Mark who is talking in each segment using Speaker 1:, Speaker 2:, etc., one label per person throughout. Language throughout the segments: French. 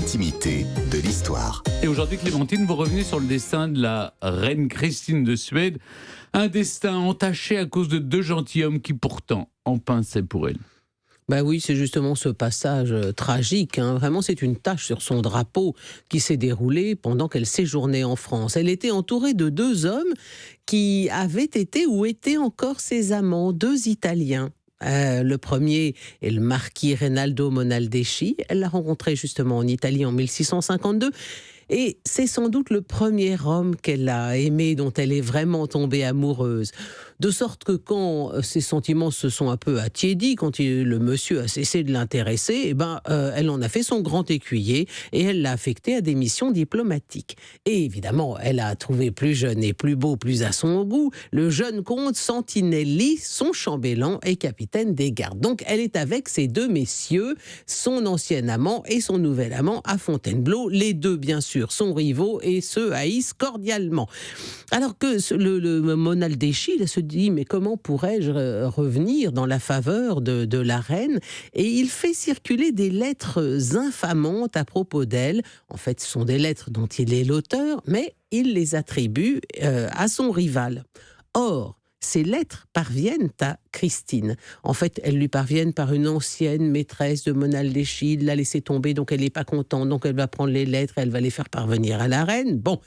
Speaker 1: l'intimité de l'histoire.
Speaker 2: Et aujourd'hui, Clémentine, vous revenez sur le destin de la reine Christine de Suède. Un destin entaché à cause de deux gentilshommes qui pourtant en pinçaient pour elle.
Speaker 3: Ben oui, c'est justement ce passage tragique. Vraiment, c'est une tache sur son drapeau qui s'est déroulée pendant qu'elle séjournait en France. Elle était entourée de deux hommes qui avaient été ou étaient encore ses amants, deux Italiens. Le premier est le marquis Rinaldo Monaldeschi. Elle l'a rencontré justement en Italie en 1652. Et c'est sans doute le premier homme qu'elle a aimé, dont elle est vraiment tombée amoureuse. De sorte que quand ses sentiments se sont un peu attiédis, quand le monsieur a cessé de l'intéresser, elle en a fait son grand écuyer et elle l'a affecté à des missions diplomatiques. Et évidemment, elle a trouvé plus jeune et plus beau, plus à son goût, le jeune comte Santinelli, son chambellan et capitaine des gardes. Donc elle est avec ces deux messieurs, son ancien amant et son nouvel amant à Fontainebleau. Les deux, bien sûr, sont rivaux et se haïssent cordialement. Alors que le Monaldeschi se dit, mais comment pourrais-je revenir dans la faveur de la reine? Et il fait circuler des lettres infamantes à propos d'elle. En fait, ce sont des lettres dont il est l'auteur, mais il les attribue à son rival. Or, ces lettres parviennent à Christine. En fait, elles lui parviennent par une ancienne maîtresse de Monaldeschi. Il l'a laissé tomber, donc elle n'est pas contente. Donc elle va prendre les lettres, elle va les faire parvenir à la reine. Bon,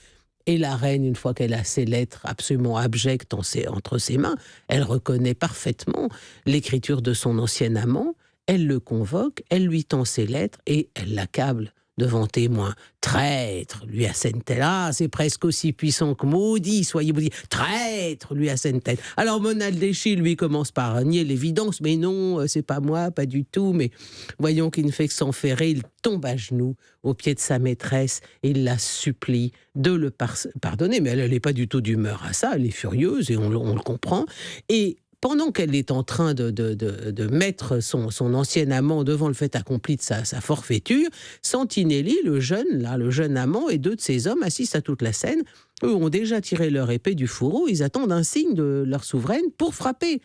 Speaker 3: et la reine, une fois qu'elle a ces lettres absolument abjectes entre ses mains, elle reconnaît parfaitement l'écriture de son ancien amant. Elle le convoque, elle lui tend ses lettres et elle l'accable devant témoin. Traître, lui assène-t-elle. Ah, c'est presque aussi puissant que maudit, soyez maudit. Traître, lui assène-t-elle. Alors Monaldeschi, lui, commence par nier l'évidence. Mais non, c'est pas moi, pas du tout. Mais voyons qu'il ne fait que s'enferrer. Il tombe à genoux aux pieds de sa maîtresse et il la supplie de le pardonner. Mais elle n'est pas du tout d'humeur à ça. Elle est furieuse et on le comprend. Et pendant qu'elle est en train de mettre son ancien amant devant le fait accompli de sa forfaiture, Santinelli, le jeune amant et deux de ses hommes assistent à toute la scène. Eux ont déjà tiré leur épée du fourreau, ils attendent un signe de leur souveraine pour frapper.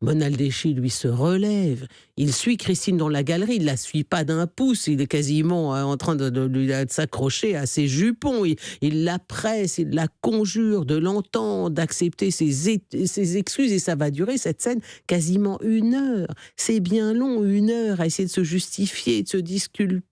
Speaker 3: Monaldeschi, lui, se relève. Il suit Christine dans la galerie. Il ne la suit pas d'un pouce. Il est quasiment en train de s'accrocher à ses jupons. Il la presse, il la conjure de l'entendre, d'accepter ses excuses. Et ça va durer, cette scène, quasiment 1 heure. C'est bien long, 1 heure, à essayer de se justifier, de se disculper.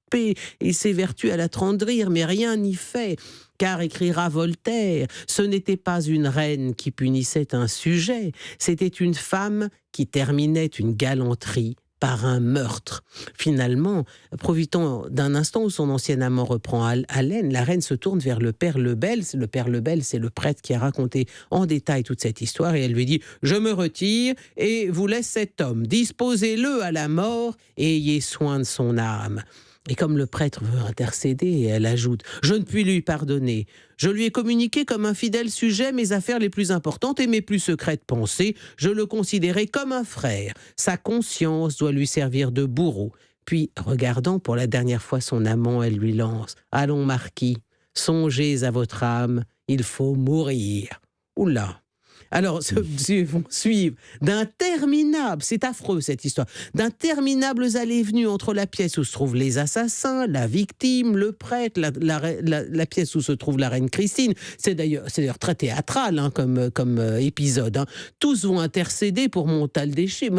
Speaker 3: Il s'évertue à l'attendrir, mais rien n'y fait. Car, écrira Voltaire, ce n'était pas une reine qui punissait un sujet, c'était une femme qui terminait une galanterie par un meurtre. Finalement, profitant d'un instant où son ancien amant reprend haleine, la reine se tourne vers le père Lebel. Le père Lebel, c'est le prêtre qui a raconté en détail toute cette histoire, et elle lui dit « Je me retire et vous laisse cet homme. Disposez-le à la mort et ayez soin de son âme. » Et comme le prêtre veut intercéder, elle ajoute « Je ne puis lui pardonner. Je lui ai communiqué comme un fidèle sujet mes affaires les plus importantes et mes plus secrètes pensées. Je le considérais comme un frère. Sa conscience doit lui servir de bourreau. » Puis, regardant pour la dernière fois son amant, elle lui lance « Allons, marquis, songez à votre âme, il faut mourir. » Oula! Alors, vont suivre d'interminables, c'est affreux cette histoire, d'interminables allées et venues entre la pièce où se trouvent les assassins, la victime, le prêtre, la pièce où se trouve la reine Christine. C'est d'ailleurs très théâtral comme épisode. Tous vont intercéder pour Monaldeschi.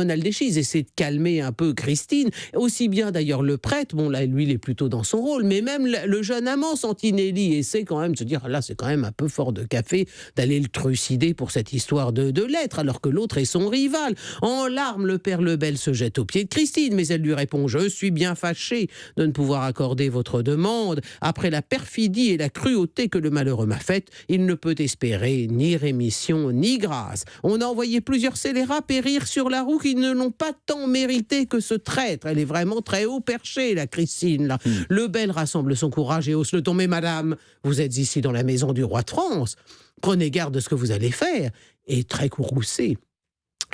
Speaker 3: Ils essaient de calmer un peu Christine. Aussi bien d'ailleurs le prêtre, bon là lui il est plutôt dans son rôle, mais même le jeune amant Santinelli essaie quand même de se dire là c'est quand même un peu fort de café d'aller le trucider pour cette histoire de lettres, alors que l'autre est son rival. En larmes, le père Lebel se jette aux pieds de Christine, mais elle lui répond « Je suis bien fâché de ne pouvoir accorder votre demande. Après la perfidie et la cruauté que le malheureux m'a faite, il ne peut espérer ni rémission ni grâce. On a envoyé plusieurs scélérats périr sur la roue qui ne l'ont pas tant mérité que ce traître. » Elle est vraiment très haut perchée, la Christine, là. Lebel rassemble son courage et hausse le ton. « Mais madame, vous êtes ici dans la maison du roi de France. Prenez garde de ce que vous allez faire. » Et très courroucée,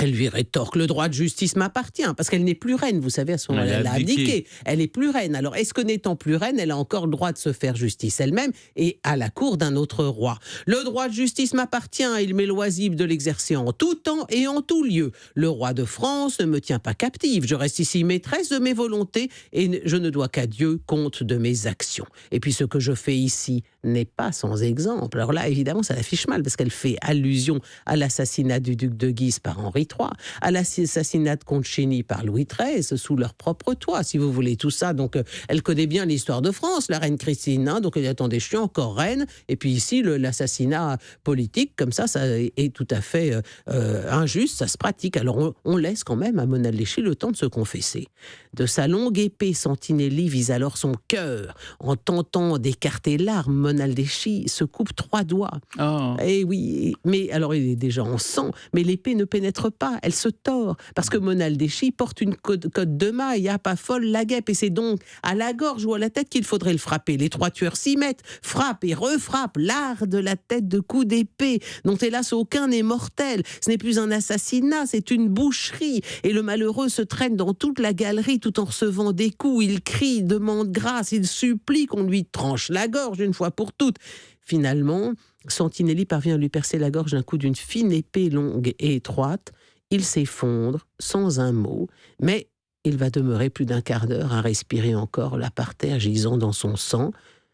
Speaker 3: Elle lui rétorque, le droit de justice m'appartient, parce qu'elle n'est plus reine, vous savez, à ce moment-là, elle a abdiqué. Elle n'est plus reine. Alors, est-ce que n'étant plus reine, elle a encore le droit de se faire justice elle-même et à la cour d'un autre roi? Le droit de justice m'appartient, il m'est loisible de l'exercer en tout temps et en tout lieu. Le roi de France ne me tient pas captive, je reste ici maîtresse de mes volontés et je ne dois qu'à Dieu compte de mes actions. Et puis ce que je fais ici n'est pas sans exemple. Alors là, évidemment, ça la fiche mal, parce qu'elle fait allusion à l'assassinat du duc de Guise par Henri III, à l'assassinat de Concini par Louis XIII, sous leur propre toit, si vous voulez, tout ça. Donc, elle connaît bien l'histoire de France, la reine Christine, hein, donc elle dit, attendez, je suis encore reine, et puis ici, l'assassinat politique, comme ça est tout à fait injuste, ça se pratique. Alors, on laisse quand même à Monaldeschi le temps de se confesser. De sa longue épée, Santinelli vise alors son cœur. En tentant d'écarter l'arme, Monaldeschi se coupe 3 doigts.
Speaker 2: Oh.
Speaker 3: Eh oui, mais alors il est déjà en sang, mais l'épée ne pénètre pas, elle se tord, parce que Monaldeschi porte une cotte de maille, pas folle la guêpe, et c'est donc à la gorge ou à la tête qu'il faudrait le frapper. Les 3 tueurs s'y mettent, frappent et refrappent, lardent la tête de coups d'épée, dont hélas aucun n'est mortel. Ce n'est plus un assassinat, c'est une boucherie, et le malheureux se traîne dans toute la galerie tout en recevant des coups. Il crie, demande grâce, il supplie qu'on lui tranche la gorge une fois pour toutes. Finalement, Santinelli parvient à lui percer la gorge d'un coup d'une fine épée longue et étroite. Il s'effondre sans un mot, mais il va demeurer plus d'un quart d'heure à respirer encore là par terre, gisant dans son sang.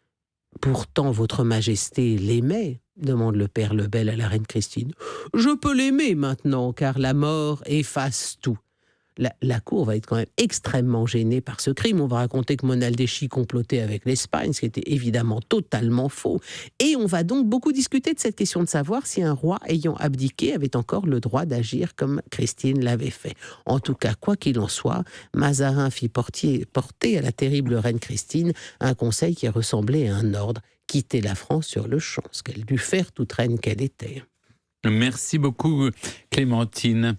Speaker 3: « Pourtant, votre majesté l'aimait ?» demande le père Lebel à la reine Christine. « Je peux l'aimer maintenant, car la mort efface tout. » La cour va être quand même extrêmement gênée par ce crime. On va raconter que Monaldeschi complotait avec l'Espagne, ce qui était évidemment totalement faux. Et on va donc beaucoup discuter de cette question de savoir si un roi ayant abdiqué avait encore le droit d'agir comme Christine l'avait fait. En tout cas, quoi qu'il en soit, Mazarin fit porter à la terrible reine Christine un conseil qui ressemblait à un ordre: quitter la France sur le champ, ce qu'elle dut faire toute reine qu'elle était.
Speaker 2: Merci beaucoup, Clémentine.